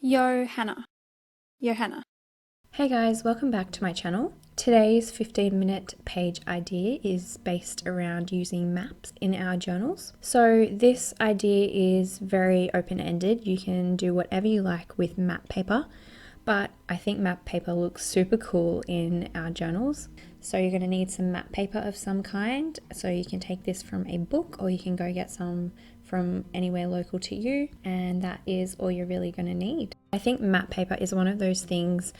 Johanna. Hey guys, welcome back to my channel. Today's 15-minute page idea is based around using maps in our journals. So this idea is very open-ended. You can do whatever you like with map paper, but I think map paper looks super cool in our journals. So you're going to need some map paper of some kind. So you can take this from a book or you can go get some from anywhere local to you, and that is all you're really going to need. I think map paper is one of those things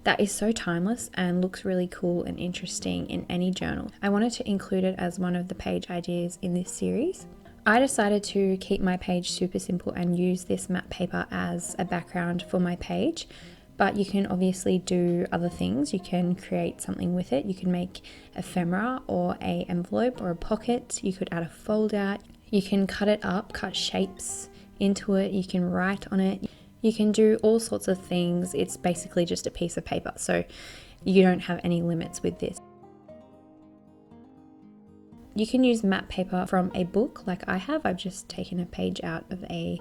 that is so timeless and looks really cool and interesting in any journal. I wanted to include it as one of the page ideas in this series. I decided to keep my page super simple and use this map paper as a background for my page, but you can obviously do other things. You can create something with it. You can make ephemera or an envelope or a pocket. You could add a fold out. You can cut it up, cut shapes into it. You can write on it. You can do all sorts of things. It's basically just a piece of paper, so you don't have any limits with this. You can use map paper from a book like I have. I've just taken a page out of a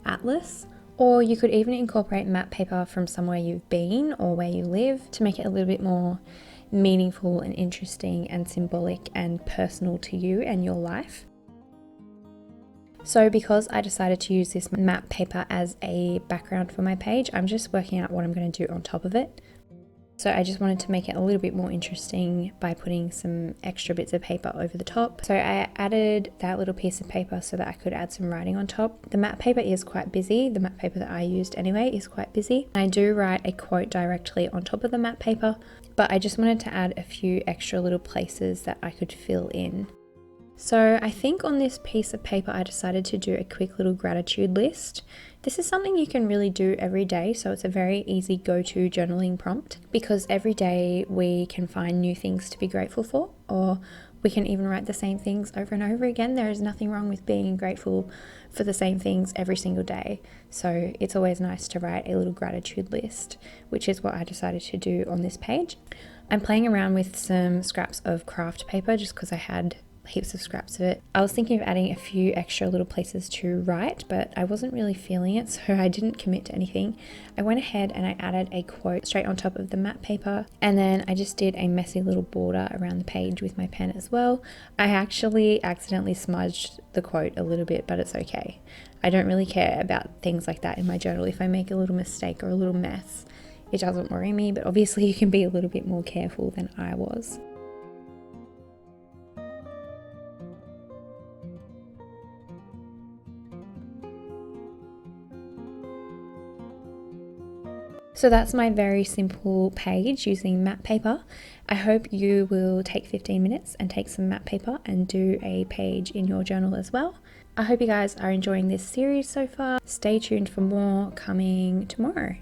atlas. Or you could even incorporate map paper from somewhere you've been or where you live to make it a little bit more meaningful and interesting and symbolic and personal to you and your life. So because I decided to use this map paper as a background for my page, I'm just working out what I'm going to do on top of it. So I just wanted to make it a little bit more interesting by putting some extra bits of paper over the top. So I added that little piece of paper so that I could add some writing on top. The map paper is quite busy. The map paper that I used anyway is quite busy. I do write a quote directly on top of the map paper, but I just wanted to add a few extra little places that I could fill in. So I think on this piece of paper I decided to do a quick little gratitude list. This is something you can really do every day, so it's a very easy go-to journaling prompt because every day we can find new things to be grateful for, or we can even write the same things over and over again. There is nothing wrong with being grateful for the same things every single day. So it's always nice to write a little gratitude list, which is what I decided to do on this page. I'm playing around with some scraps of craft paper just because I had heaps of scraps of it. I was thinking of adding a few extra little places to write, but I wasn't really feeling it, so I didn't commit to anything. I went ahead and I added a quote straight on top of the map paper, and then I just did a messy little border around the page with my pen as well. I actually accidentally smudged the quote a little bit, but it's okay. I don't really care about things like that in my journal. If I make a little mistake or a little mess, it doesn't worry me, but obviously you can be a little bit more careful than I was. So that's my very simple page using map paper. I hope you will take 15 minutes and take some map paper and do a page in your journal as well. I hope you guys are enjoying this series so far. Stay tuned for more coming tomorrow.